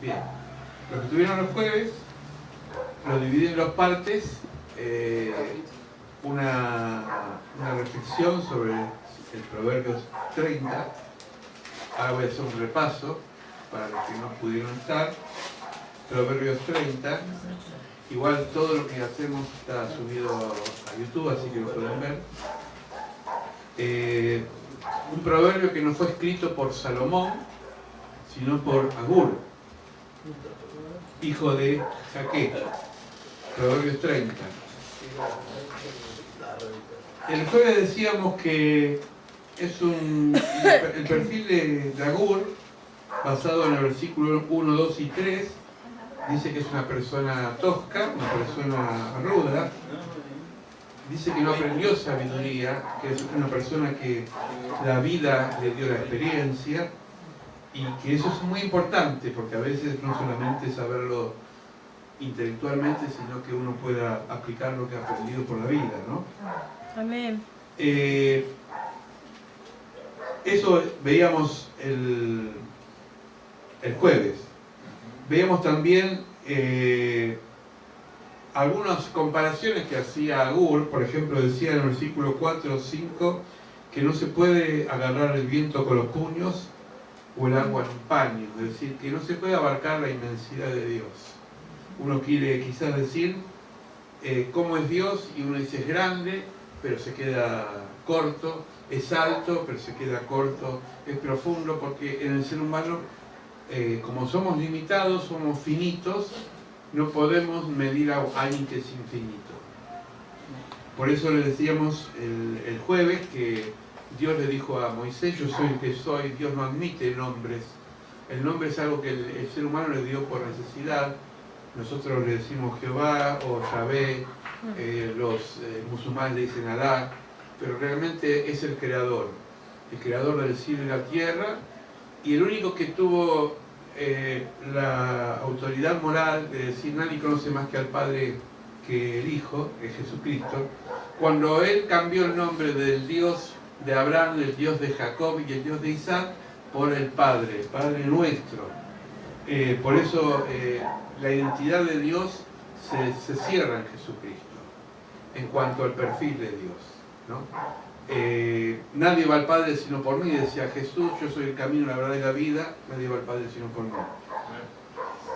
Bien, los que tuvieron los jueves lo dividen en dos partes, una reflexión sobre el Proverbios 30. Ahora voy a hacer un repaso para los que no pudieron estar. Proverbios 30. Igual todo lo que hacemos está subido a YouTube, así que lo pueden ver. Un proverbio que no fue escrito por Salomón, sino por Agur, hijo de Jaque. Proverbios 30. El jueves decíamos que es el perfil de Agur, basado en el versículo 1, 2 y 3, dice que es una persona tosca, una persona ruda. Dice que no aprendió sabiduría, que es una persona que la vida le dio la experiencia, y que eso es muy importante, porque a veces no solamente saberlo intelectualmente, sino que uno pueda aplicar lo que ha aprendido por la vida, ¿no? Amén. Eso veíamos el jueves. Veíamos también algunas comparaciones que hacía Agur. Por ejemplo, decía en el versículo 4 o 5 que no se puede agarrar el viento con los puños o el agua en un paño, es decir, que no se puede abarcar la inmensidad de Dios. Uno quiere quizás decir cómo es Dios, y uno dice es grande, pero se queda corto, es alto, pero se queda corto, es profundo, porque en el ser humano, como somos limitados, somos finitos, no podemos medir a alguien que es infinito. Por eso le decíamos el jueves que Dios le dijo a Moisés: yo soy el que soy. Dios no admite nombres. El nombre es algo que el ser humano le dio por necesidad. Nosotros le decimos Jehová o Yahvé, los musulmanes le dicen Alá, pero realmente es el creador del cielo y la tierra, y el único que tuvo la autoridad moral de decir nadie conoce más que al Padre que el Hijo, es Jesucristo. Cuando él cambió el nombre del Dios de Abraham, del Dios de Jacob y el Dios de Isaac por el Padre nuestro. Por eso la identidad de Dios se cierra en Jesucristo en cuanto al perfil de Dios, ¿no? Nadie va al Padre sino por mí, decía Jesús: yo soy el camino, la verdad y la vida, nadie va al Padre sino por mí.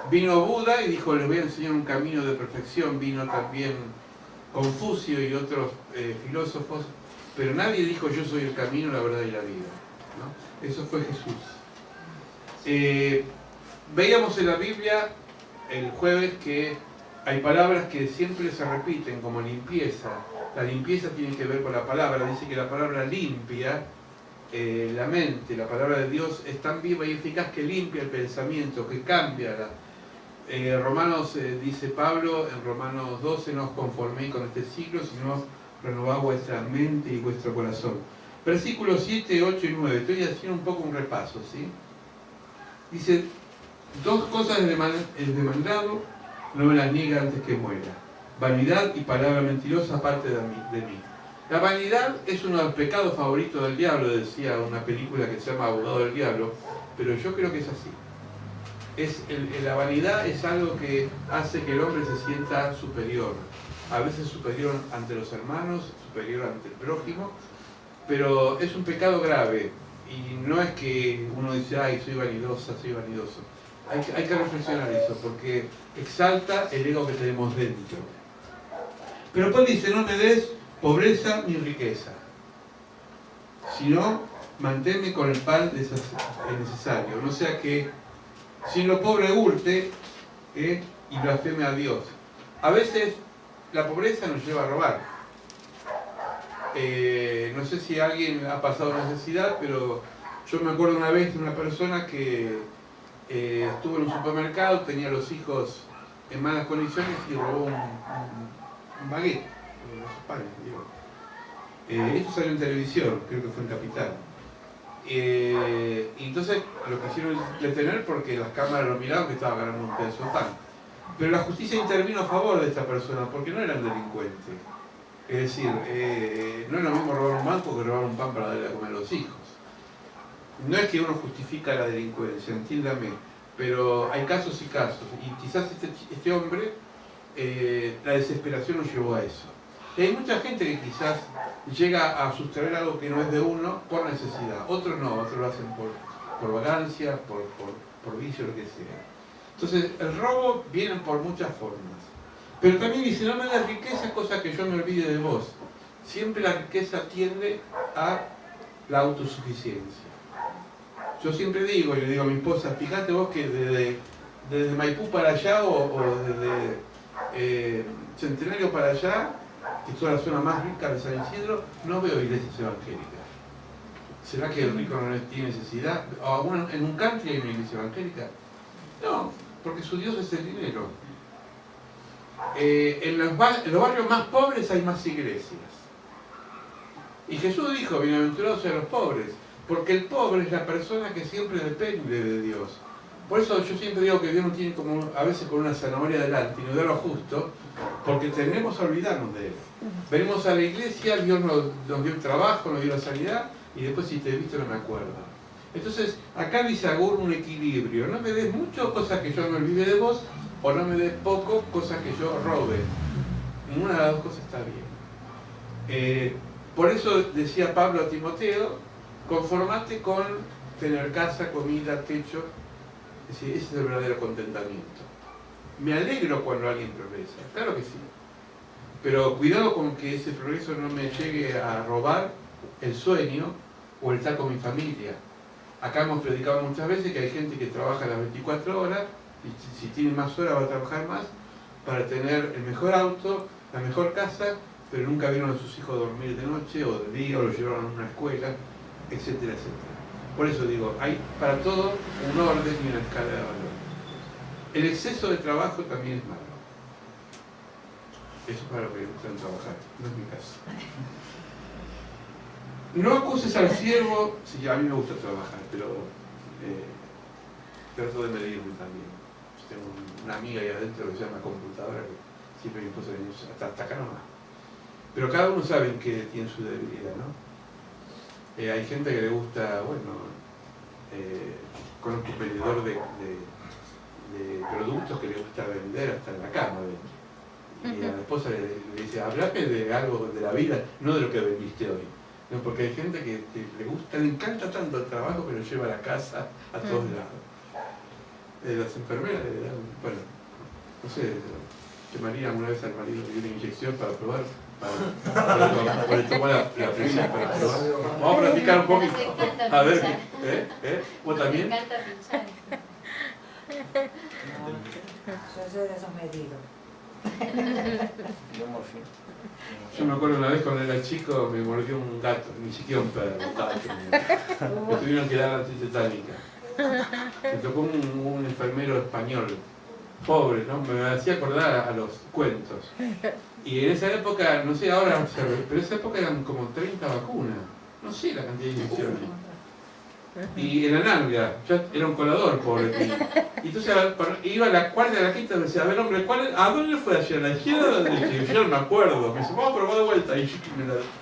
Vino Buda y dijo: les voy a enseñar un camino de perfección. Vino también Confucio y otros filósofos, pero nadie dijo: yo soy el camino, la verdad y la vida, ¿no? Eso fue Jesús. Veíamos en la Biblia el jueves que hay palabras que siempre se repiten, como limpieza. La limpieza tiene que ver con la palabra. Dice que la palabra limpia la mente. La palabra de Dios es tan viva y eficaz que limpia el pensamiento, que cambia. Romanos, dice Pablo en Romanos 12: no os conforméis con este siglo, sino renovad vuestra mente y vuestro corazón. Versículos 7, 8 y 9. Estoy haciendo un poco un repaso, ¿sí? Dice: dos cosas el demandado no me las niega antes que muera: vanidad y palabra mentirosa aparte de mí. La vanidad es uno de los pecados favoritos del diablo, decía una película que se llama Abogado del Diablo, pero yo creo que es así. La vanidad es algo que hace que el hombre se sienta superior, a veces superior ante los hermanos, superior ante el prójimo, pero es un pecado grave, y no es que uno dice: ay, soy vanidosa, soy vanidoso. Hay que reflexionar eso, porque exalta el ego que tenemos dentro. Pero Paul dice: no me des pobreza ni riqueza, sino manténme con el pan necesario, no sea que sin lo pobre hurte y blasfeme a Dios. A veces la pobreza nos lleva a robar. No sé si alguien ha pasado necesidad, pero yo me acuerdo una vez de una persona que estuvo en un supermercado, tenía a los hijos en malas condiciones y robó un baguette, los panes, digo. Esto salió en televisión, creo que fue en Capital. Y entonces lo quisieron detener porque las cámaras lo miraban que estaba ganando un pedazo de pan. Pero la justicia intervino a favor de esta persona porque no eran delincuentes. Es decir, no es lo mismo robar un banco que robar un pan para darle a comer a los hijos. No es que uno justifica la delincuencia, entiéndame, Pero hay casos y casos, y quizás este hombre, la desesperación lo llevó a eso. Y hay mucha gente que quizás llega a sustraer algo que no es de uno por necesidad, otros no, otros lo hacen por vagancia, por vicio, lo que sea. Entonces, el robo viene por muchas formas. Pero también dice, no me des riqueza, cosa que yo me olvide de vos. Siempre la riqueza tiende a la autosuficiencia. Yo siempre digo, yo digo a mi esposa, fíjate vos que desde Maipú para allá o desde Centenario para allá, que es toda la zona más rica de San Isidro, no veo iglesias evangélicas. ¿Será que el rico no tiene necesidad? ¿O en un country hay una iglesia evangélica? No, porque su Dios es el dinero. En los barrios más pobres hay más iglesias. Y Jesús dijo, bienaventurados sean los pobres, porque el pobre es la persona que siempre depende de Dios. Por eso yo siempre digo que Dios nos tiene como a veces con una zanahoria delante y nos da lo justo, porque tendemos a olvidarnos de Él. Venimos a la iglesia, Dios nos dio el trabajo, nos dio la sanidad, y después si te he visto no me acuerdo. Entonces, acá dice Agur un equilibrio. No me des mucho, cosas que yo me olvide de vos, o no me des poco, cosas que yo robe. Ninguna de las dos cosas está bien. Por eso decía Pablo a Timoteo, conformate con tener casa, comida, techo. Es decir, ese es el verdadero contentamiento. Me alegro cuando alguien progresa, claro que sí. Pero cuidado con que ese progreso no me llegue a robar el sueño o el estar con mi familia. Acá hemos predicado muchas veces que hay gente que trabaja las 24 horas y si tiene más horas va a trabajar más para tener el mejor auto, la mejor casa, pero nunca vieron a sus hijos dormir de noche o de día o los llevaron a una escuela, etcétera, etcétera. Por eso digo, hay para todo un orden y una escala de valor. El exceso de trabajo también es malo. Eso es para lo que le gustan trabajar, no es mi caso. No acuses al siervo, sí, a mí me gusta trabajar, pero trato de medirme también. Yo tengo una amiga ahí adentro que se llama computadora, que siempre mi esposa le dice, hasta acá nomás. Pero cada uno sabe en qué tiene su debilidad, ¿no? Hay gente que le gusta, bueno, conozco un vendedor de productos que le gusta vender hasta en la cama. Y a la esposa le dice, hablame de algo de la vida, no de lo que vendiste hoy. No, porque hay gente que le gusta, le encanta tanto el trabajo que lo lleva a la casa a todos lados. Las enfermeras le dan, bueno, no sé, llamarían una vez al marido que dio una inyección para probar, para tomar la presión para probar. Vamos a practicar un poquito. A ver, ¿vos también? Me encanta pinchar. Yo soy de esos medidos. Yo me acuerdo una vez cuando era chico me mordió un gato, ni siquiera un perro, un gato. Me tuvieron que dar antitetánica. Me tocó un enfermero español, pobre, ¿no? Me hacía acordar a los cuentos. Y en esa época, no sé ahora, pero en esa época eran como 30 vacunas. No sé la cantidad de inyecciones. Y en la nalga, ya era un colador, pobre tío. Y entonces iba a la cuarta de la quinta y me decía, a ver hombre, ¿a dónde fue ayer? ¿A la izquierda o a la derecha? Yo no me acuerdo. Me dice, vamos a probar de vuelta. Y yo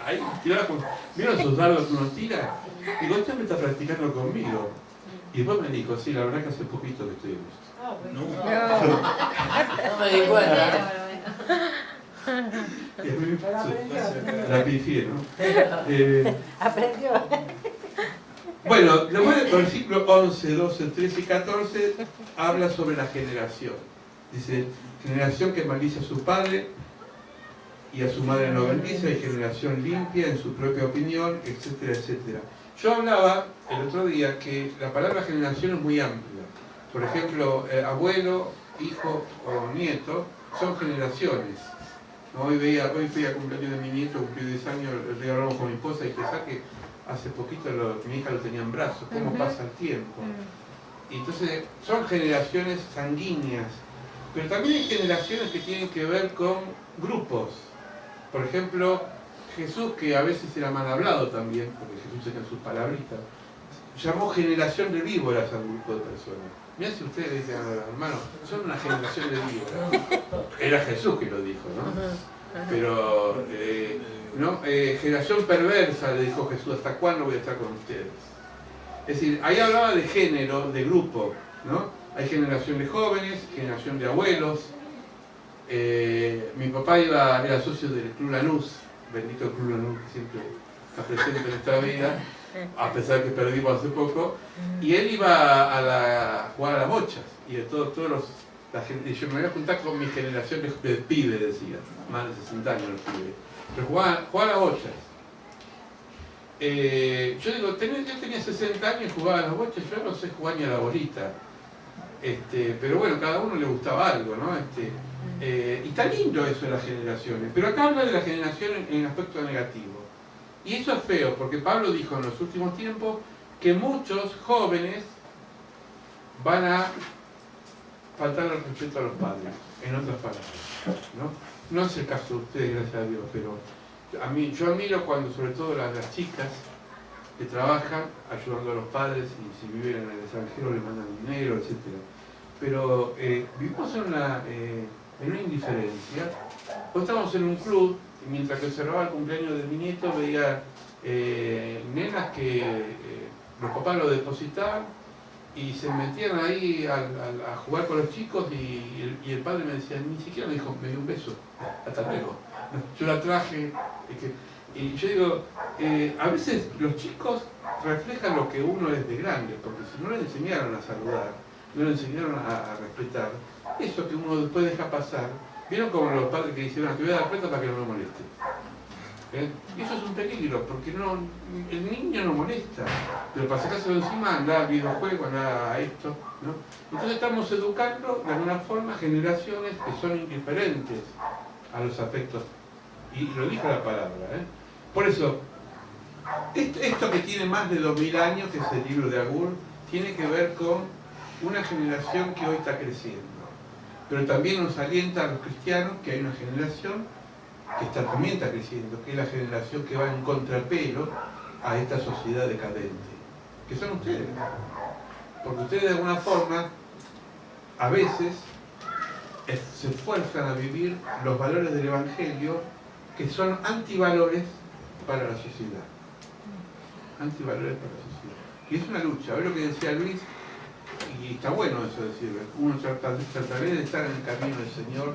ahí tiraba con... ¿Vieron esos dardos que uno tira? Y digo, usted me está practicando conmigo. Y después me dijo, sí, la verdad que hace poquito que estoy en esto. No me di cuenta. Y a mí la pifié, ¿no? Aprendió. Bueno, después del versículo 11, 12, 13 y 14 habla sobre la generación. Dice, generación que maldice a su padre y a su madre no bendice, hay generación limpia en su propia opinión, etcétera, etcétera. Yo hablaba el otro día que la palabra generación es muy amplia. Por ejemplo, abuelo, hijo o nieto son generaciones. ¿No? Hoy fui a cumpleaños de mi nieto, cumplió 10 años, el día hablamos con mi esposa y pensaba que hace poquito mi hija lo tenía en brazos, cómo pasa el tiempo. Y entonces son generaciones sanguíneas, pero también hay generaciones que tienen que ver con grupos. Por ejemplo, Jesús, que a veces era mal hablado también, porque Jesús en sus palabritas, llamó generación de víboras a un grupo de personas. Mirá si ustedes dicen, hermano, son una generación de víboras. Era Jesús que lo dijo, ¿no? Pero, generación perversa, le dijo Jesús, ¿hasta cuándo voy a estar con ustedes? Es decir, ahí hablaba de género, de grupo, ¿no? Hay generación de jóvenes, generación de abuelos. Mi papá era socio del Club Lanús, bendito Club Lanús que siempre está presente en nuestra vida, a pesar de que perdimos hace poco, y él iba a jugar a las bochas, y de todos los... y yo me voy a juntar con mi generación de pibes, decía, más de 60 años los pibes, pero jugaba a las bochas. Yo digo, yo tenía 60 años y jugaba a las bochas, yo no sé jugar ni a la bolita. Pero bueno, cada uno le gustaba algo, ¿no? Y está lindo eso de las generaciones, pero acá habla de la generación en aspecto negativo. Y eso es feo, porque Pablo dijo en los últimos tiempos que muchos jóvenes van a faltar el respeto a los padres, en otras palabras, ¿no? No es el caso de ustedes, gracias a Dios, pero yo admiro cuando, sobre todo las chicas que trabajan ayudando a los padres y si viven en el extranjero le mandan dinero, etc. Pero vivimos en una indiferencia. Hoy estamos en un club y mientras que observaba el cumpleaños de mi nieto veía nenas que los papás lo depositaban y se metían ahí a jugar con los chicos y el padre me decía, ni siquiera me dijo, me dio un beso, hasta luego. Yo la traje. Y yo digo, a veces los chicos reflejan lo que uno es de grande, porque si no le enseñaron a saludar, no le enseñaron a respetar, eso que uno después deja pasar, vieron como los padres que dicen, te voy a dar plata para que no me moleste. Y eso es un peligro, porque el niño no molesta, pero para sacárselo encima anda a videojuegos, anda a esto, ¿no? Entonces estamos educando de alguna forma generaciones que son indiferentes a los afectos, y lo dijo la palabra, Por eso, esto que tiene más de 2000 años, que es el libro de Agur, tiene que ver con una generación que hoy está creciendo. Pero también nos alienta a los cristianos que hay una generación que también está creciendo, que es la generación que va en contrapelo a esta sociedad decadente, que son ustedes. Porque ustedes de alguna forma, a veces, se esfuerzan a vivir los valores del Evangelio que son antivalores para la sociedad. Antivalores para la sociedad. Y es una lucha. A ver lo que decía Luis, y está bueno eso decirlo. Uno trataré de estar en el camino del Señor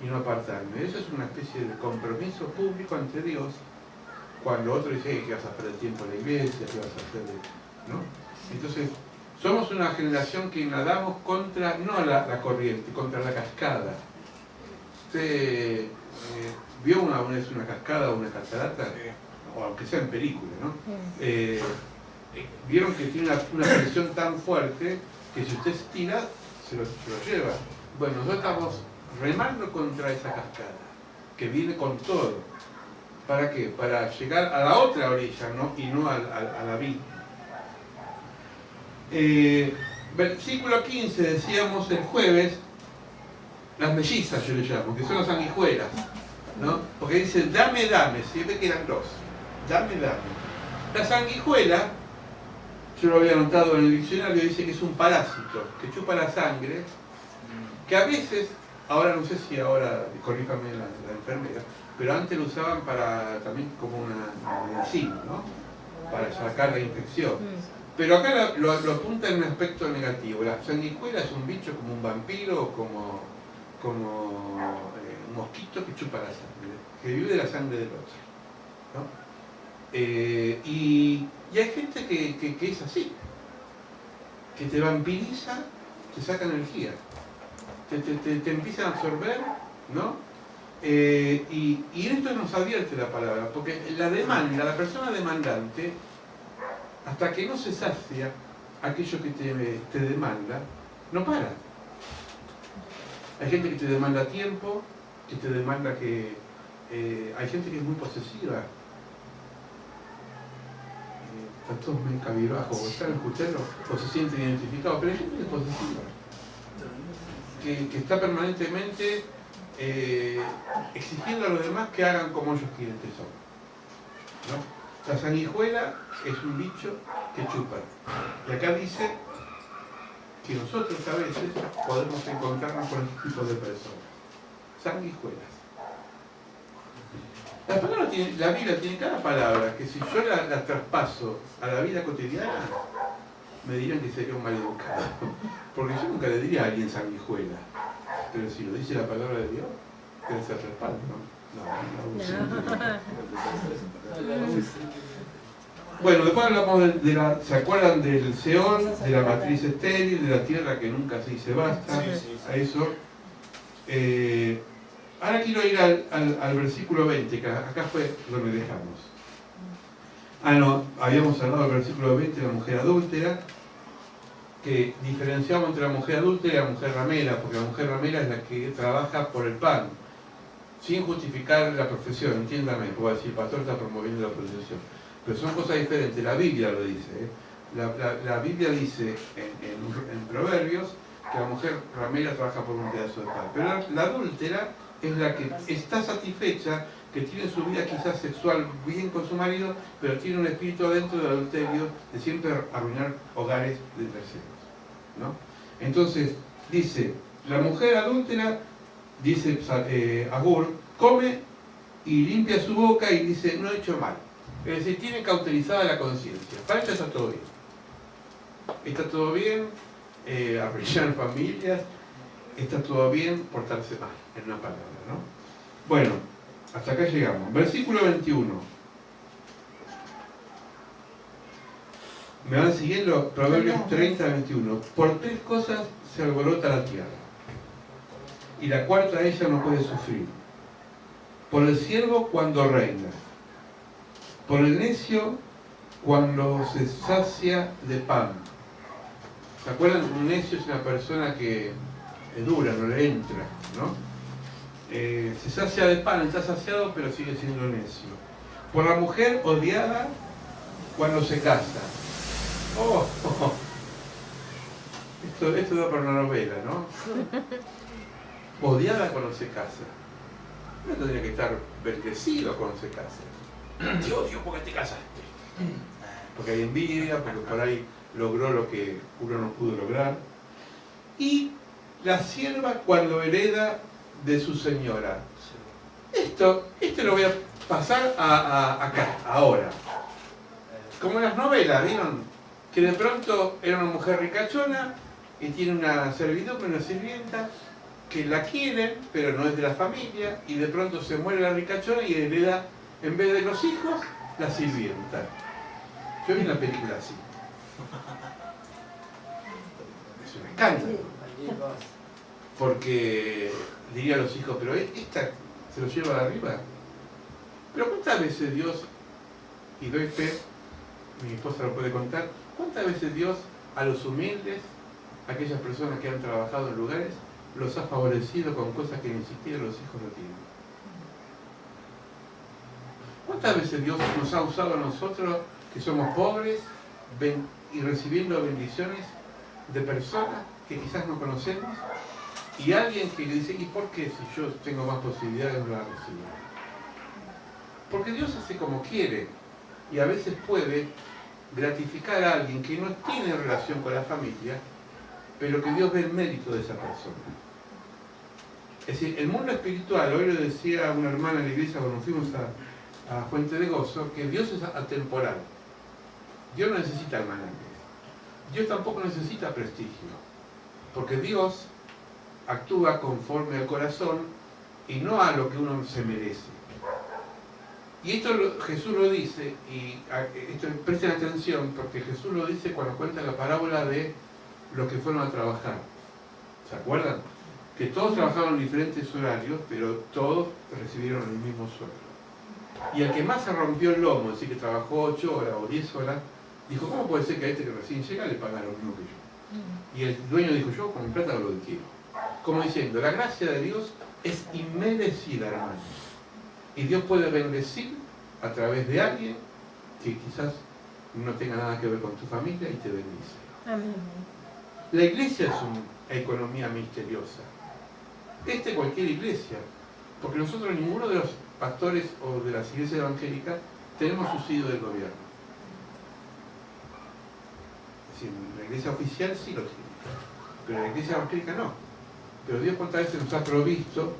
y no apartarme. Eso es una especie de compromiso público ante Dios, cuando otro dice que vas a perder tiempo en la iglesia, que vas a hacer, ¿no? Entonces, somos una generación que nadamos contra, no la corriente, contra la cascada. Usted vio una vez una cascada o una catarata, o aunque sea en película, ¿no? Vieron que tiene una presión tan fuerte que si usted estira, se lo lleva. Bueno, nosotros estamos remando contra esa cascada, que viene con todo. ¿Para qué? Para llegar a la otra orilla, ¿no? Y no a la vida. Versículo 15, decíamos el jueves, las mellizas yo le llamo, que son las sanguijuelas, ¿no? Porque dice, dame, si ve que eran dos, dame. La sanguijuela, yo lo había anotado en el diccionario, dice que es un parásito que chupa la sangre, que a veces, ahora no sé si ahora, corríjame la enfermera, pero antes lo usaban también como una medicina, ¿no? Para sacar la infección. Pero acá lo apunta en un aspecto negativo. La sanguijuela es un bicho como un vampiro o como un mosquito que chupa la sangre, que vive de la sangre del otro, ¿no? Y hay gente que es así, que te vampiriza, te saca energía, te empiezan a absorber, ¿no? Y esto nos advierte la palabra, porque la persona demandante, hasta que no se sacia aquello que te demanda, no para. Hay gente que te demanda tiempo, que te demanda que... hay gente que es muy posesiva. Están todos muy cabizbajos, o están escuchando, o se sienten identificados, pero hay gente que es posesiva. Que está permanentemente exigiendo a los demás que hagan como ellos quieren que son, ¿no? La sanguijuela es un bicho que chupa. Y acá dice que nosotros a veces podemos encontrarnos con este tipo de personas. Sanguijuelas. La Biblia tiene cada palabra que si yo la traspaso a la vida cotidiana, me dirían que sería un maleducado. Porque yo nunca le diría a alguien sanguijuela. Pero si lo dice la palabra de Dios, debe ser respaldo, ¿no? Bueno, después hablamos de la... ¿Se acuerdan del Seol, de la matriz estéril, de la tierra que nunca se dice basta? A eso. Ahora quiero ir al versículo 20, que acá fue donde dejamos. No, habíamos hablado del versículo 20 de la mujer adúltera, que diferenciamos entre la mujer adúltera y la mujer ramera, porque la mujer ramera es la que trabaja por el pan, sin justificar la profesión, entiéndame, puedo decir, el pastor está promoviendo la profesión, pero son cosas diferentes, la Biblia lo dice, la Biblia dice en Proverbios que la mujer ramera trabaja por un pedazo de pan, pero la adúltera es la que está satisfecha, que tiene su vida quizás sexual bien con su marido, pero tiene un espíritu adentro del adulterio de siempre arruinar hogares de terceros, ¿no? Entonces, dice, la mujer adúltera, dice Agur, come y limpia su boca y dice, no he hecho mal. Es decir, tiene cauterizada la conciencia. Para ella está todo bien. Está todo bien arruinar familias, está todo bien portarse mal, en una palabra, ¿no? Bueno, hasta acá llegamos. Versículo 21. ¿Me van siguiendo? Proverbios 30, 21. Por 3 cosas se alborota la tierra, y la cuarta ella no puede sufrir. Por el siervo cuando reina, por el necio cuando se sacia de pan. ¿Se acuerdan? Un necio es una persona que es dura, no le entra, ¿no? Se sacia de pan, está saciado, pero sigue siendo necio. Por la mujer odiada cuando se casa. Esto da para una novela, ¿no? Odiada cuando se casa. No tendría que estar bendecido cuando se casa. Te odio porque te casaste. Porque hay envidia, porque por ahí logró lo que uno no pudo lograr. Y la sierva cuando hereda de su señora. Esto lo voy a pasar acá, ahora. Como en las novelas, ¿vieron? Que de pronto era una mujer ricachona y tiene una servidumbre, una sirvienta, que la quieren, pero no es de la familia, y de pronto se muere la ricachona y hereda, en vez de los hijos, la sirvienta. Yo vi una película así. Es un escándalo. Porque diría a los hijos, pero esta se lo lleva de arriba. Pero ¿cuántas veces Dios, y doy fe, mi esposa lo puede contar, cuántas veces Dios a los humildes, a aquellas personas que han trabajado en lugares, los ha favorecido con cosas que ni siquiera los hijos no tienen? ¿Cuántas veces Dios nos ha usado a nosotros, que somos pobres, y recibiendo bendiciones de personas que quizás no conocemos? Y alguien que le dice, ¿y por qué si yo tengo más posibilidades no la recibo? Porque Dios hace como quiere, y a veces puede gratificar a alguien que no tiene relación con la familia, pero que Dios ve el mérito de esa persona. Es decir, el mundo espiritual, hoy lo decía una hermana en la iglesia cuando fuimos a Fuente de Gozo, que Dios es atemporal. Dios no necesita hermanajes. Dios tampoco necesita prestigio, porque Dios actúa conforme al corazón y no a lo que uno se merece. Y esto Jesús lo dice, y esto, presten atención, porque Jesús lo dice cuando cuenta la parábola de los que fueron a trabajar. ¿Se acuerdan? Que todos trabajaron en diferentes horarios, pero todos recibieron el mismo sueldo. Y el que más se rompió el lomo, es decir, que trabajó 8 horas o 10 horas, dijo, ¿cómo puede ser que a este que recién llega le pagaron lo mismo que yo? Y el dueño dijo, yo con mi plata hago lo que quiero. Como diciendo, la gracia de Dios es inmerecida, hermanos. Y Dios puede bendecir a través de alguien que quizás no tenga nada que ver con tu familia y te bendice. Amén. La iglesia es una economía misteriosa. Cualquier iglesia. Porque nosotros, ninguno de los pastores o de las iglesias evangélicas, tenemos subsidio del gobierno. Es decir, la iglesia oficial sí lo tiene, pero la iglesia evangélica no. Pero Dios cuántas veces nos ha provisto.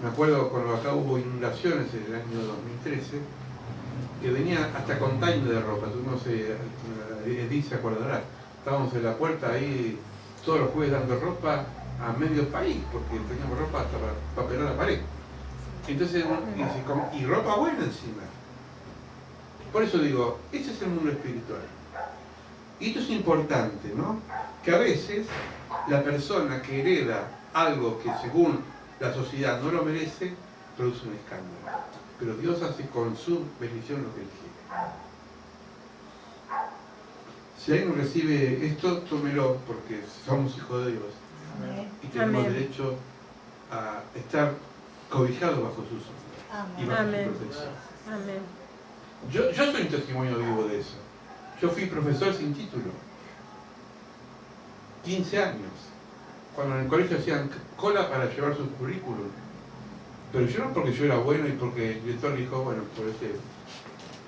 Me acuerdo cuando acá hubo inundaciones en el año 2013, que venía hasta con taño de ropa. Tú no sé, Edith se acordará. estábamos en la puerta ahí todos los jueves dando ropa a medio país, porque teníamos ropa hasta para pegar la pared. Entonces, y ropa buena encima. Por eso digo, ese es el mundo espiritual. Y esto es importante, ¿no? Que a veces la persona que hereda algo que según la sociedad no lo merece, produce un escándalo. Pero Dios hace con su bendición lo que Él quiere. Si alguien recibe esto, tómelo, porque somos hijos de Dios. Y tenemos derecho a estar cobijados bajo su sombra y bajo su protección. Yo soy un testimonio vivo de eso. Yo fui profesor sin título. 15 años. Cuando en el colegio hacían cola para llevar sus currículum. Pero yo no porque yo era bueno y porque el director dijo, bueno, por ese...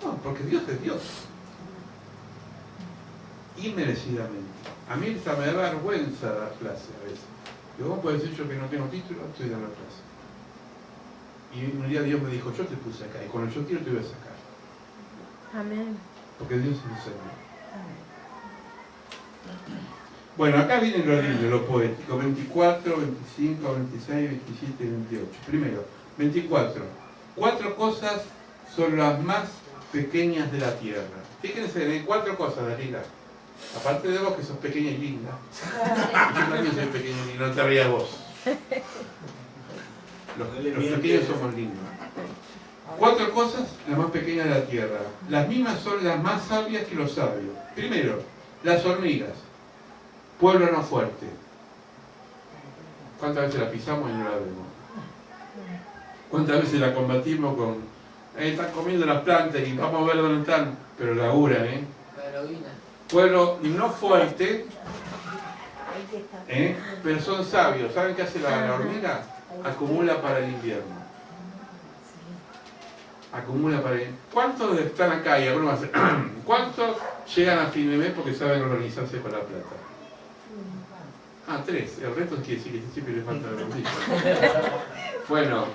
No, porque Dios es Dios. Inmerecidamente. A mí hasta me da vergüenza dar clase a veces. Digo, ¿cómo puede decir yo que no tengo título? Estoy dando clase. Y un día Dios me dijo, yo te puse acá y cuando yo quiero te voy a sacar. Amén. Porque Dios es el Señor. Bueno, acá vienen los libros, lo poético. 24, 25, 26, 27 y 28. Primero, 24. 4 cosas son las más pequeñas de la tierra. Fíjense, hay 4 cosas, Dalila. Aparte de vos que sos pequeña y linda. Yo también soy pequeña y linda, no te rías vos. Los pequeños somos lindos. 4 cosas, las más pequeñas de la tierra. Las mismas son las más sabias que los sabios. Primero, las hormigas. Pueblo no fuerte. ¿Cuántas veces la pisamos y no la vemos? ¿Cuántas veces la combatimos con... están comiendo las plantas y vamos a ver dónde están? Pero laburan, ¿eh? Pueblo no fuerte, pero son sabios. ¿Saben qué hace la hormiga? Acumula para el invierno. Acumula para el... ¿Cuántos están acá y algunos hacen... ¿Cuántos llegan a fin de mes porque saben organizarse con la plata? 3. El resto quiere decir que siempre les falta la bolsilla. Bueno,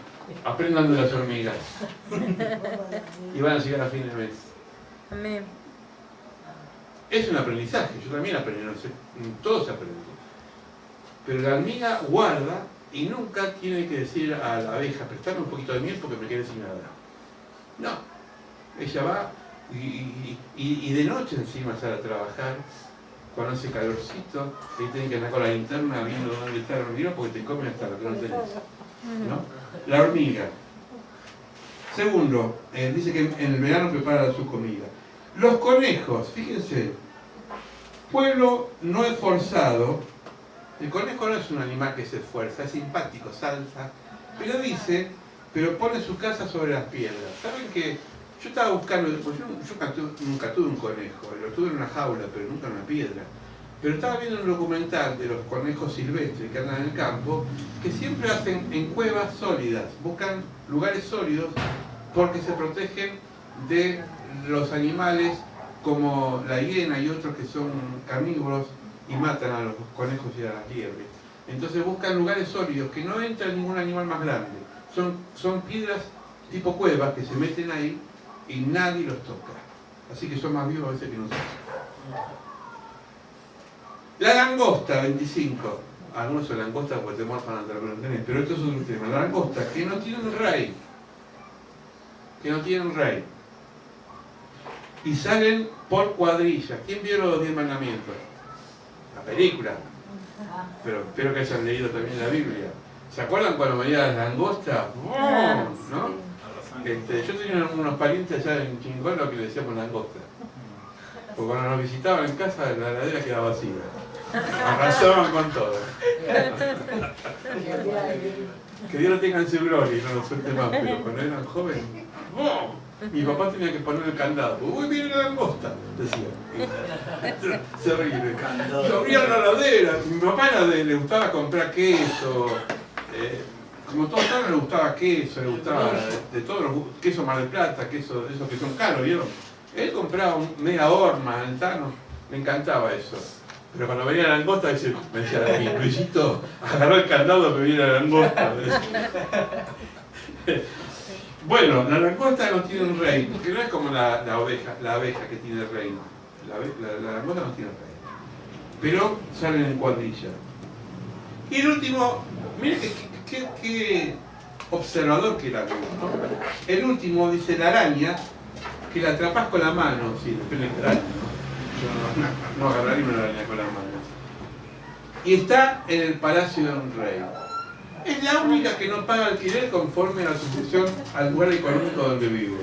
aprendan de las hormigas. Y van a llegar a fin de mes. Amén. Es un aprendizaje, yo también aprendí, no sé, todos aprenden. Pero la hormiga guarda y nunca tiene que decir a la abeja, prestame un poquito de miel porque me quedé sin nada. No, ella va y de noche encima sale a trabajar, cuando hace calorcito, y tienen que andar con la linterna viendo dónde está la hormiga porque te comen hasta lo que no tenés. ¿No? La hormiga. Segundo, dice que en el verano prepara su comida. Los conejos, fíjense, pueblo no esforzado. El conejo no es un animal que se esfuerza, es simpático, salsa, pero dice, pero pone su casa sobre las piedras. ¿Saben qué? Yo estaba buscando, pues yo nunca tuve un conejo, lo tuve en una jaula, pero nunca en una piedra. Pero estaba viendo un documental de los conejos silvestres que andan en el campo, que siempre hacen en cuevas sólidas, buscan lugares sólidos porque se protegen de los animales como la hiena y otros que son carnívoros y matan a los conejos y a las liebres. Entonces buscan lugares sólidos que no entra ningún animal más grande. Son piedras tipo cuevas que se meten ahí y nadie los toca. Así que son más vivos a veces que nosotros. La langosta, 25. Algunos son langostas porque te morfan hasta lo tenés, pero esto es otro tema. La langosta, que no tienen rey. Que no tienen rey. Y salen por cuadrillas. ¿Quién vio los 10 mandamientos? La película. Pero espero que hayan leído también la Biblia. ¿Se acuerdan cuando veía las langostas? ¿No? Yo tenía unos parientes allá en Chingolo que le decíamos langosta. Porque cuando nos visitaban en casa, la heladera quedaba vacía. Arrasaban con todo. Que Dios lo tenga en su gloria y no lo suelte más, pero cuando eran jóvenes, mi papá tenía que poner el candado. ¡Uy, viene la langosta! Decía. Se ríe. Y abrían la heladera. Mi papá le gustaba comprar queso. Como todos le gustaba queso, le gustaba de todos los queso Mar del Plata, queso de esos que son caros, ¿vieron? Él compraba media horma, el Tano, le encantaba eso. Pero cuando venía la langosta, me decía, Luisito, agarró el candado que viene la langosta. Bueno, la langosta no tiene un rey, porque no es como la abeja que tiene reino. La langosta no tiene rey. pero salen en cuadrilla. Y el último, mira qué observador que era, ¿no? El último dice la araña, que la atrapas con la mano, sí, depende de la araña. Yo no agarraría una araña con la mano. Y está en el palacio de un rey. Es la única que no paga alquiler conforme a la sucesión al lugar económico donde vive.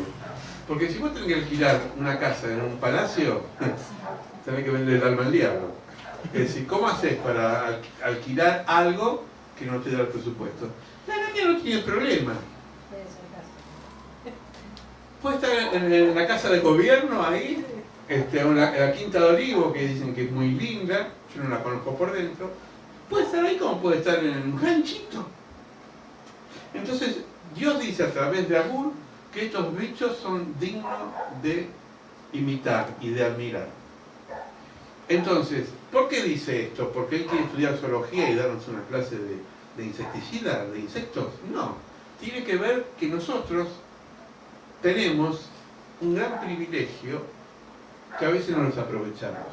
Porque si vos tenés que alquilar una casa en un palacio, tenés que vender el alma al diablo. Es decir, ¿cómo haces para alquilar algo que no te da el presupuesto? La araña no tiene problema. Puede estar en la casa de gobierno ahí, en la Quinta de Olivo, que dicen que es muy linda, yo no la conozco por dentro. Puede estar ahí como puede estar en un ranchito. Entonces, Dios dice a través de Agur que estos bichos son dignos de imitar y de admirar. Entonces, ¿por qué dice esto? ¿Porque él quiere estudiar zoología y darnos una clase de insecticida, de insectos? No. Tiene que ver que nosotros tenemos un gran privilegio que a veces no nos aprovechamos.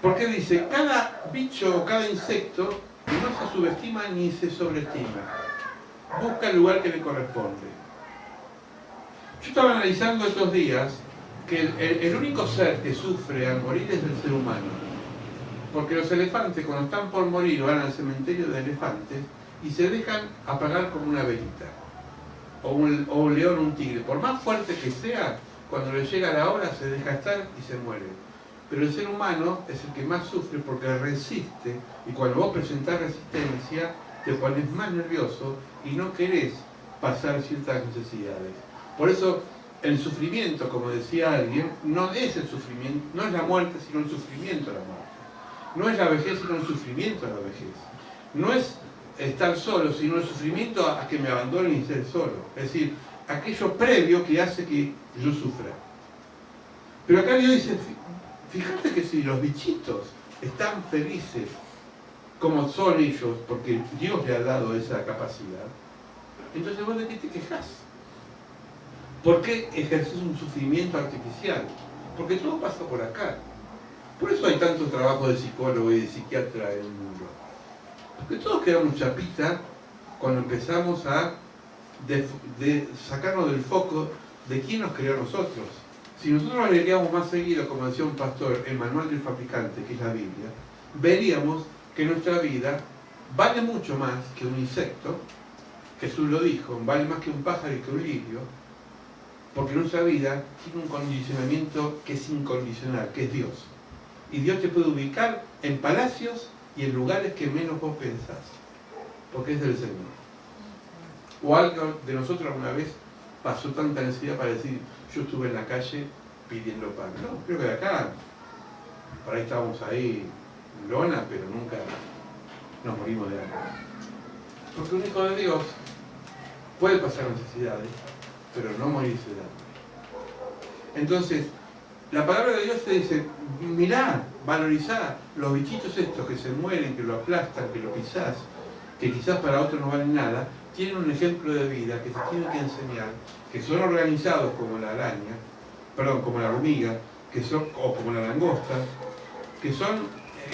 Porque dice, cada bicho o cada insecto no se subestima ni se sobreestima. Busca el lugar que le corresponde. Yo estaba analizando estos días que el único ser que sufre al morir es el ser humano. Porque los elefantes cuando están por morir van al cementerio de elefantes y se dejan apagar como una velita. O un león o un tigre. Por más fuerte que sea, cuando le llega la hora se deja estar y se muere. Pero el ser humano es el que más sufre porque resiste, y cuando vos presentás resistencia te pones más nervioso y no querés pasar ciertas necesidades. Por eso el sufrimiento, como decía alguien, no es el sufrimiento, no es la muerte, sino el sufrimiento de la muerte. No es la vejez, sino el sufrimiento de la vejez. No es estar solo, sino el sufrimiento a que me abandonen y ser solo. Es decir, aquello previo que hace que yo sufra. Pero acá Dios dice, fíjate que si los bichitos están felices como son ellos, porque Dios le ha dado esa capacidad, entonces vos de qué te quejás. ¿Por qué ejerces un sufrimiento artificial? Porque todo pasa por acá. Por eso hay tanto trabajo de psicólogo y de psiquiatra en el mundo. Porque todos quedamos chapita cuando empezamos a sacarnos del foco de quién nos creó a nosotros. Si nosotros leíamos más seguido, como decía un pastor, el manual del fabricante, que es la Biblia, veríamos que nuestra vida vale mucho más que un insecto. Jesús lo dijo, vale más que un pájaro y que un lirio, porque nuestra vida tiene un condicionamiento que es incondicional, que es Dios. Y Dios te puede ubicar en palacios y en lugares que menos vos pensás, porque es del Señor. O algo de nosotros alguna vez pasó tanta necesidad para decir, yo estuve en la calle pidiendo pan. No, creo que de acá, por ahí estábamos ahí en lona, pero nunca nos morimos de hambre. Porque un hijo de Dios puede pasar necesidades, pero no morirse de hambre. Entonces, la palabra de Dios te dice, mirá, valorizá los bichitos estos que se mueren, que lo aplastan, que lo pisás, que quizás para otros no valen nada, tienen un ejemplo de vida que se tiene que enseñar, que son organizados como la araña, perdón, como la hormiga, que son, o como la langosta, que son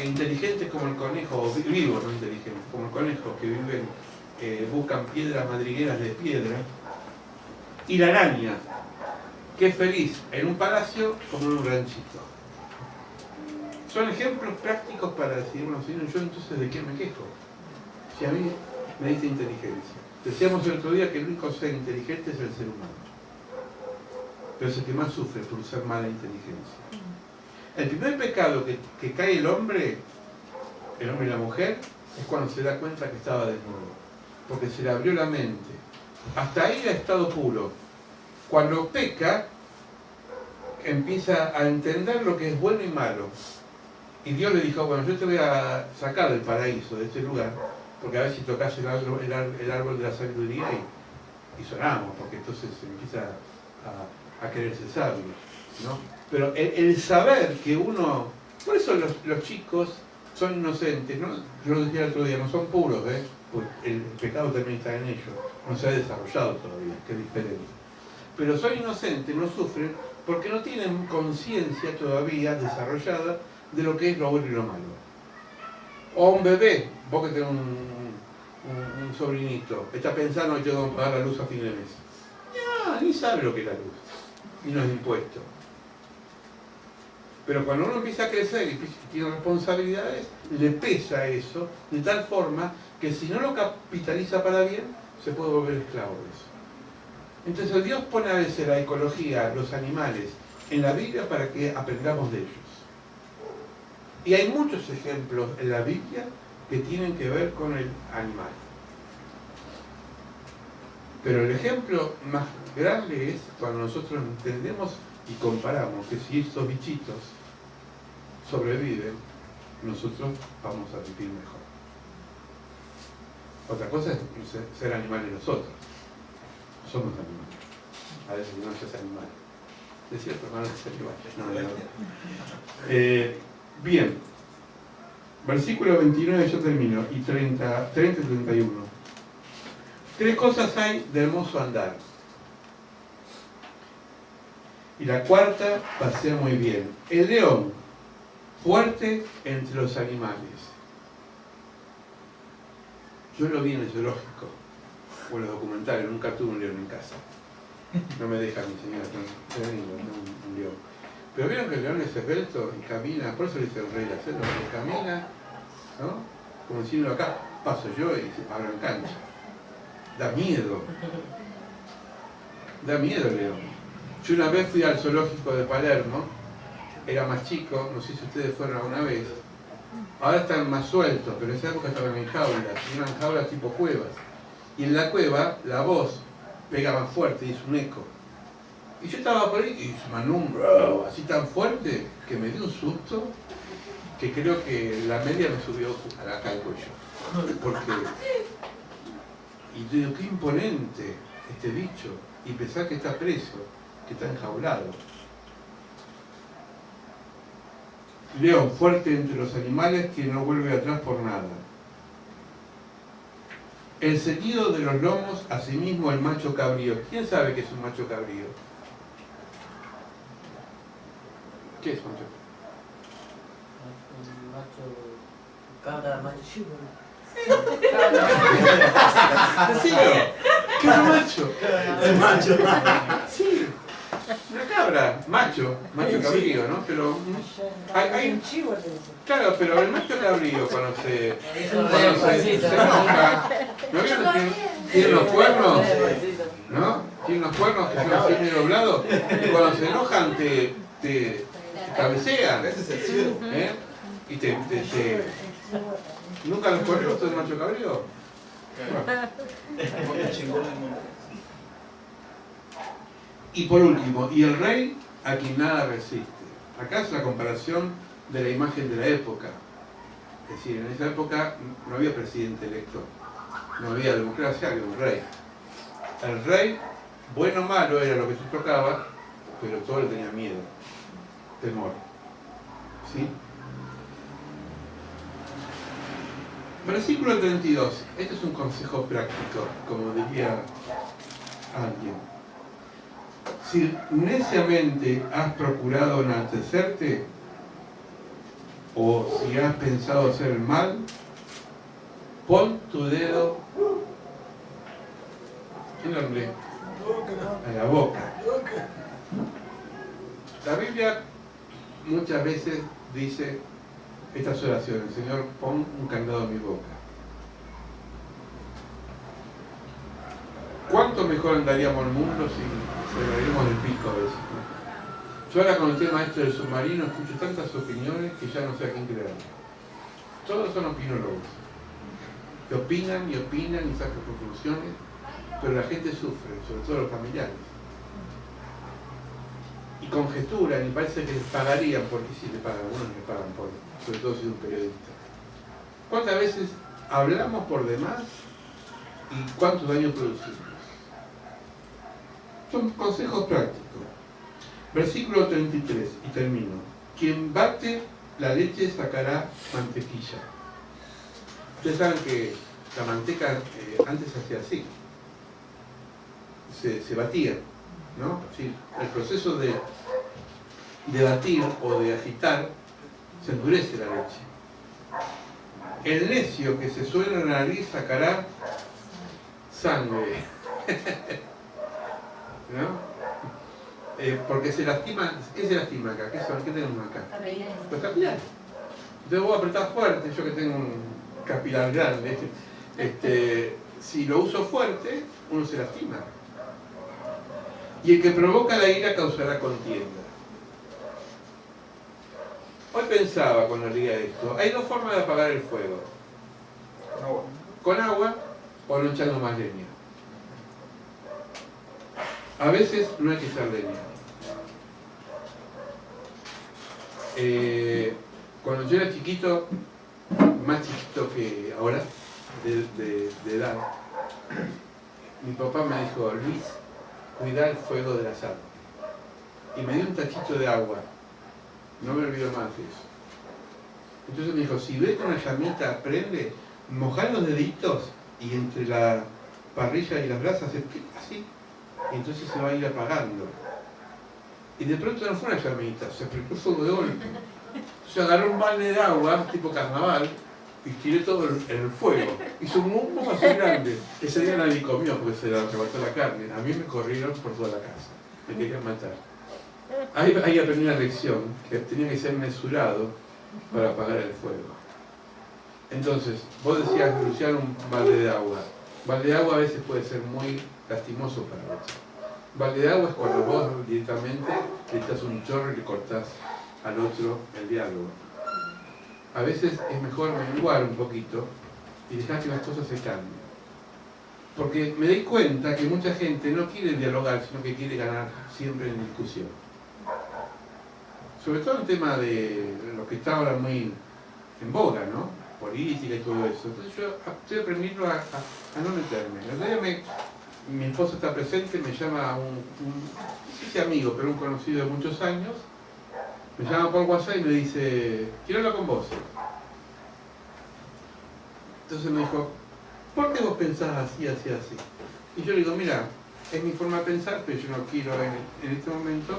inteligentes como el conejo, o vivos, no inteligentes, como el conejo, que viven, buscan piedras madrigueras de piedra, y la araña, que es feliz en un palacio como en un ranchito. Son ejemplos prácticos para decir, bueno, señor, yo entonces ¿de qué me quejo? Si a mí me dice inteligencia. Decíamos el otro día que el único ser inteligente es el ser humano. Pero es el que más sufre por usar mala inteligencia. El primer pecado que cae el hombre y la mujer, es cuando se da cuenta que estaba desnudo. Porque se le abrió la mente. Hasta ahí era estado puro. Cuando peca, empieza a entender lo que es bueno y malo. Y Dios le dijo, bueno, yo te voy a sacar del paraíso, de este lugar, porque a ver si tocas el árbol de la sabiduría y sonamos, porque entonces se empieza a quererse sabio, ¿no? Pero el saber que uno... Por eso los chicos son inocentes, ¿no? Yo lo decía el otro día, no son puros, pues el pecado también está en ellos, no se ha desarrollado todavía, que es diferente. Pero son inocentes, no sufren, porque no tienen conciencia todavía desarrollada de lo que es lo bueno y lo malo. O un bebé, vos que tenés un sobrinito, está pensando que tengo que pagar la luz a fin de mes. No, ni sabe lo que es la luz, y los impuestos. Pero cuando uno empieza a crecer y tiene responsabilidades, le pesa eso de tal forma que si no lo capitaliza para bien, se puede volver esclavo de eso. Entonces Dios pone a veces la ecología, los animales, en la Biblia para que aprendamos de ellos. Y hay muchos ejemplos en la Biblia que tienen que ver con el animal. Pero el ejemplo más grande es cuando nosotros entendemos y comparamos que si estos bichitos sobreviven, nosotros vamos a vivir mejor. Otra cosa es ser animales nosotros. Somos animales. A veces no seas animal. Es cierto, hermano, es animal. No. Bien. Versículo 29, yo termino. Y 30 y 31. 3 cosas hay de hermoso andar. Y la cuarta pasea muy bien. El león, fuerte entre los animales. Yo lo vi en el zoológico, o en los documentales, nunca tuve un león en casa. No me deja mi señora, un león. Pero vieron que el león es esbelto y camina, por eso le dice el rey de la selva, que camina, ¿no? Como diciendo acá, paso yo y abran cancha. Da miedo. Da miedo el león. Yo una vez fui al zoológico de Palermo, era más chico, no sé si ustedes fueron alguna vez. Ahora están más sueltos, pero en esa época estaban en jaulas, y eran jaulas tipo cuevas. Y en la cueva la voz pega más fuerte y es un eco. Y yo estaba por ahí y se mandó un bravo así tan fuerte que me dio un susto que creo que la media me subió acá al cuello. Porque, y yo digo, qué imponente este bicho. Y pensar que está preso, que está enjaulado. León, fuerte entre los animales, que no vuelve atrás por nada. El ceñido de los lomos, asimismo el macho cabrío. ¿Quién sabe qué es un macho cabrío? ¿Qué es macho? Un macho. Cabra, macho. Decilo. ¿Qué es un macho? El macho. Sí. Una cabra, macho cabrío, ¿no? Pero hay un chivo, le dice. claro, pero el macho cabrío cuando se enoja, ¿no vieron que tiene los cuernos? ¿No? Tiene los cuernos que son así medio doblados y cuando se enojan te cabecean, Ese es el cielo. ¿eh? Y te ¿Nunca los cuernos del macho cabrío? Porque chingón el mundo. Y por último, y el rey a quien nada resiste. Acá es la comparación de la imagen de la época. Es decir, en esa época no había presidente electo, no había democracia, había un rey. El rey, bueno o malo, era lo que se tocaba, pero todo le tenía miedo, temor. ¿Sí? Versículo 32. Este es un consejo práctico, como diría alguien. Si neciamente has procurado enaltecerte, o si has pensado hacer el mal, pon tu dedo ¿en dónde? En la boca. La Biblia muchas veces dice estas oraciones: Señor, pon un candado en mi boca. ¿Cuánto mejor andaríamos el mundo si celebraríamos el pico a veces, ¿no? Yo ahora con el tema este del submarino escucho tantas opiniones que ya no sé a quién creer. Todos son opinólogos. Que opinan y sacan conclusiones, pero la gente sufre, sobre todo los familiares. Y conjeturan y parece que les pagarían, porque sí le pagan, algunos le pagan por, sobre todo si es un periodista. ¿Cuántas veces hablamos por demás y cuánto daño producimos? Son consejos prácticos. Versículo 33, y termino. Quien bate la leche sacará mantequilla. Ustedes saben que la manteca antes se hacía así. Se batía, ¿no? Sí, el proceso de batir o de agitar se endurece la leche. El necio que se suena en la nariz sacará sangre. ¿No? Porque se lastima. ¿Qué se lastima acá? ¿Qué tenemos acá? Los capilares. Entonces vos apretás fuerte, yo que tengo un capilar grande, si lo uso fuerte, uno se lastima. Y el que provoca la ira causará contienda. Hoy pensaba cuando leía esto, hay dos formas de apagar el fuego. Con agua o no echando más leña. A veces no hay que echar leña. Cuando yo era chiquito, más chiquito que ahora, de edad, mi papá me dijo: Luis, cuidá el fuego del asado. Y me dio un tachito de agua. No me olvido más de eso. Entonces me dijo: si ves que una llamita prende, mojá los deditos y entre la parrilla y las brasas, así, y entonces se va a ir apagando. Y de pronto no fue una llamita, se prendió fuego de golpe. Entonces agarré un balde de agua, tipo carnaval, y tiré todo en el fuego. Hizo un humo así grande. Ese día nadie comió porque se le arrebató la carne. A mí me corrieron por toda la casa. Me querían matar. Ahí aprendí una lección, que tenía que ser mesurado para apagar el fuego. Entonces, vos decías, Luciano, un balde de agua. Balde de agua a veces puede ser muy lastimoso para otro. Balde de agua es cuando vos directamente le echas un chorro y le cortás al otro el diálogo. A veces es mejor menguar un poquito y dejar que las cosas se cambien. Porque me doy cuenta que mucha gente no quiere dialogar, sino que quiere ganar siempre en discusión. Sobre todo el tema de lo que está ahora muy en boga, ¿no? Política y todo eso. Entonces yo estoy aprendiendo a no meterme. El otro día mi esposa está presente, me llama no sé si amigo, pero un conocido de muchos años, me llama por WhatsApp y me dice: quiero hablar con vos. Entonces me dijo: ¿por qué vos pensás así, así, así? Y yo le digo: mira, es mi forma de pensar, pero yo no quiero en este momento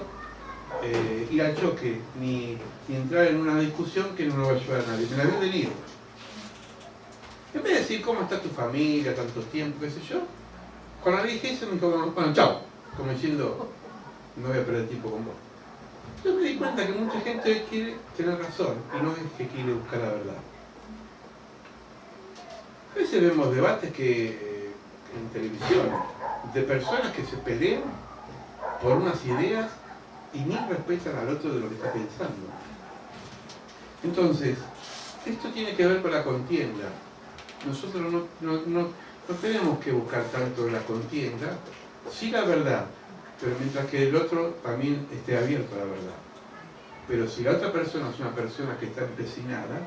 ir al choque, ni entrar en una discusión que no lo va a ayudar a nadie. Me la vi venir. En vez de decir cómo está tu familia, tanto tiempo, qué sé yo, cuando le dije eso me dijo: bueno, chao, como diciendo, no voy a perder tiempo con vos. Yo me di cuenta que mucha gente hoy quiere tener razón y no es que quiere buscar la verdad. A veces vemos debates en televisión de personas que se pelean por unas ideas y ni respetan al otro de lo que está pensando. Entonces, esto tiene que ver con la contienda. Nosotros no tenemos que buscar tanto la contienda, sí la verdad, pero mientras que el otro también esté abierto a la verdad. Pero si la otra persona es una persona que está empecinada,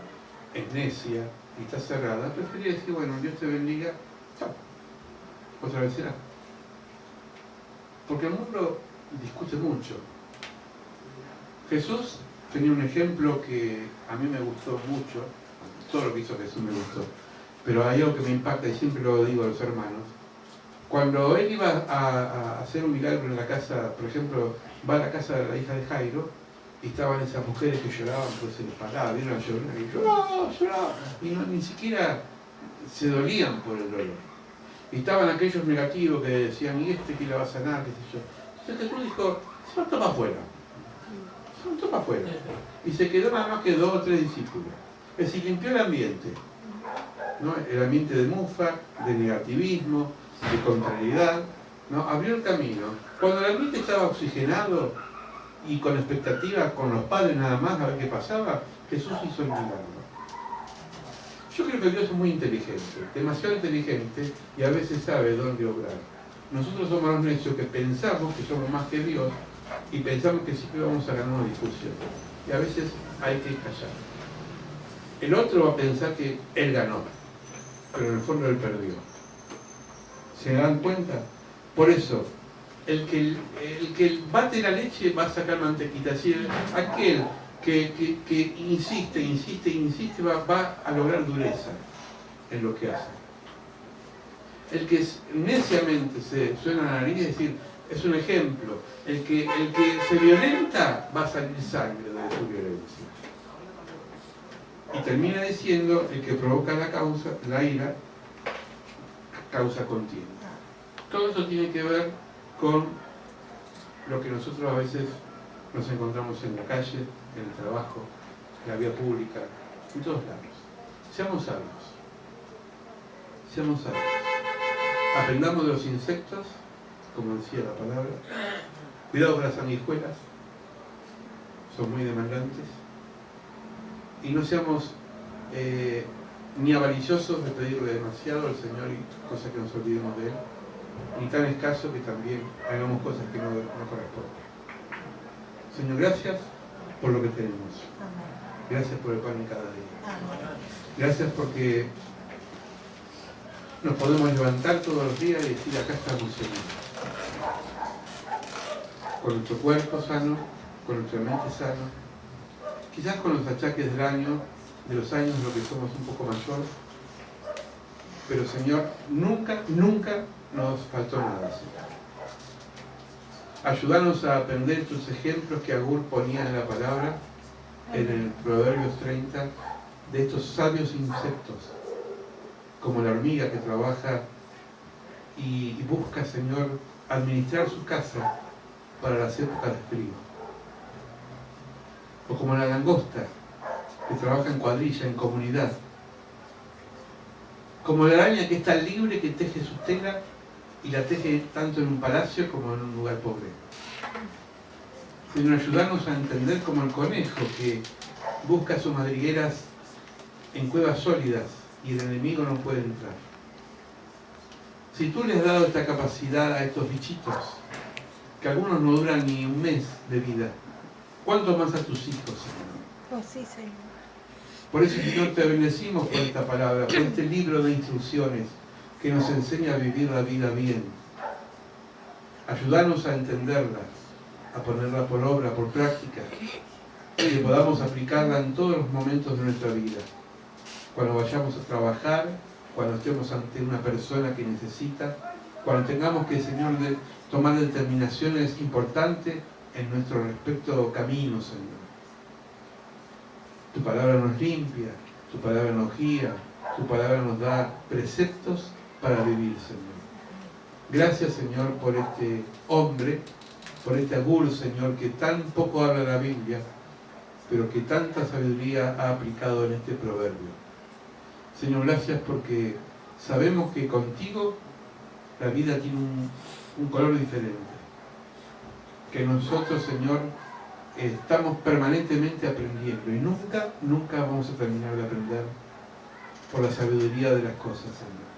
es necia y está cerrada, preferiría decir: bueno, Dios te bendiga, chao, otra vez será. Porque el mundo discute mucho. Jesús tenía un ejemplo que a mí me gustó mucho, todo lo que hizo Jesús me gustó, pero hay algo que me impacta y siempre lo digo a los hermanos. Cuando él iba a hacer un milagro en la casa, por ejemplo, va a la casa de la hija de Jairo, y estaban esas mujeres que lloraban porque se les paraba, vieron a llorar y lloraban, y ni siquiera se dolían por el dolor. Y estaban aquellos negativos que decían: ¿y este quién la va a sanar? ¿Qué sé yo? Entonces Jesús dijo: se lo toma afuera. Se lo toma afuera. Y se quedó nada más que 2 o 3 discípulos. Es decir, limpió el ambiente, ¿no? El ambiente de mufa, de negativismo, de contrariedad, ¿no? Abrió el camino. Cuando el ambiente estaba oxigenado y con expectativa, con los padres nada más, a ver qué pasaba, Jesús hizo el milagro. Yo creo que Dios es muy inteligente, demasiado inteligente, y a veces sabe dónde obrar. Nosotros somos los necios que pensamos que somos más que Dios y pensamos que siempre vamos a ganar una discusión. Y a veces hay que callar. El otro va a pensar que él ganó, pero en el fondo él perdió. ¿Se dan cuenta? Por eso, el que bate la leche va a sacar mantequita. Es decir, aquel que insiste, va a lograr dureza en lo que hace. El que neciamente se suena la nariz, es decir, es un ejemplo. El que se violenta va a salir sangre de su violencia. Y termina diciendo, el que provoca la ira, causa contienda. Todo eso tiene que ver con lo que nosotros a veces nos encontramos en la calle, en el trabajo, en la vía pública, en todos lados. Seamos sabios. Seamos sabios. Aprendamos de los insectos, como decía la palabra. Cuidado con las sanguijuelas, son muy demandantes. Y no seamos ni avariciosos de pedirle demasiado al Señor y cosas que nos olvidemos de Él, ni tan escaso que también hagamos cosas que no corresponden. Señor, gracias por lo que tenemos. Gracias por el pan de cada día. Gracias porque nos podemos levantar todos los días y decir, acá estamos, Señor. Con nuestro cuerpo sano, con nuestra mente sana, quizás con los achaques del año, de los años en los que somos un poco mayor, pero Señor, nunca nos faltó nada, Señor. Ayúdanos a aprender tus ejemplos que Agur ponía en la palabra, en el Proverbios 30, de estos sabios insectos, como la hormiga que trabaja y busca, Señor, administrar su casa para las épocas de frío. O como la langosta, que trabaja en cuadrilla, en comunidad. Como la araña que es tan libre que teje su tela y la teje tanto en un palacio como en un lugar pobre. Señor, ayudarnos a entender como el conejo que busca sus madrigueras en cuevas sólidas y el enemigo no puede entrar. Si tú les has dado esta capacidad a estos bichitos, que algunos no duran ni un mes de vida, ¿cuánto más a tus hijos, Señor? Oh, sí, Señor. Por eso, Señor, te bendecimos por esta palabra, por este libro de instrucciones que nos enseña a vivir la vida bien. Ayúdanos a entenderla, a ponerla por obra, por práctica, y que podamos aplicarla en todos los momentos de nuestra vida. Cuando vayamos a trabajar, cuando estemos ante una persona que necesita, cuando tengamos que, Señor, tomar determinaciones importantes en nuestro respecto camino, Señor. Tu palabra nos limpia, tu palabra nos guía, tu palabra nos da preceptos para vivir, Señor. Gracias, Señor, por este hombre, por este Agur, Señor, que tan poco habla la Biblia, pero que tanta sabiduría ha aplicado en este proverbio. Señor, gracias porque sabemos que contigo la vida tiene un color diferente. Que nosotros, Señor, estamos permanentemente aprendiendo y nunca vamos a terminar de aprender por la sabiduría de las cosas, Señor.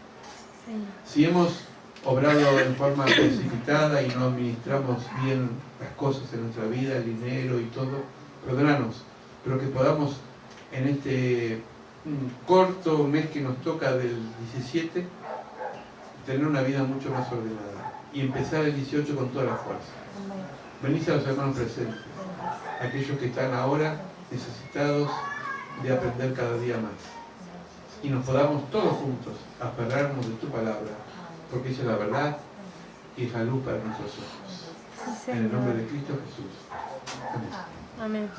Si hemos obrado en forma precipitada y no administramos bien las cosas en nuestra vida, el dinero y todo, perdónanos, pero que podamos en este corto mes que nos toca del 17 tener una vida mucho más ordenada y empezar el 18 con toda la fuerza. Venís a los hermanos presentes, aquellos que están ahora necesitados de aprender cada día más, y nos podamos todos juntos aferrarnos de tu palabra, porque ella es la verdad y es la luz para nuestros ojos. Sí, En el nombre de Cristo Jesús. Amén. Amén.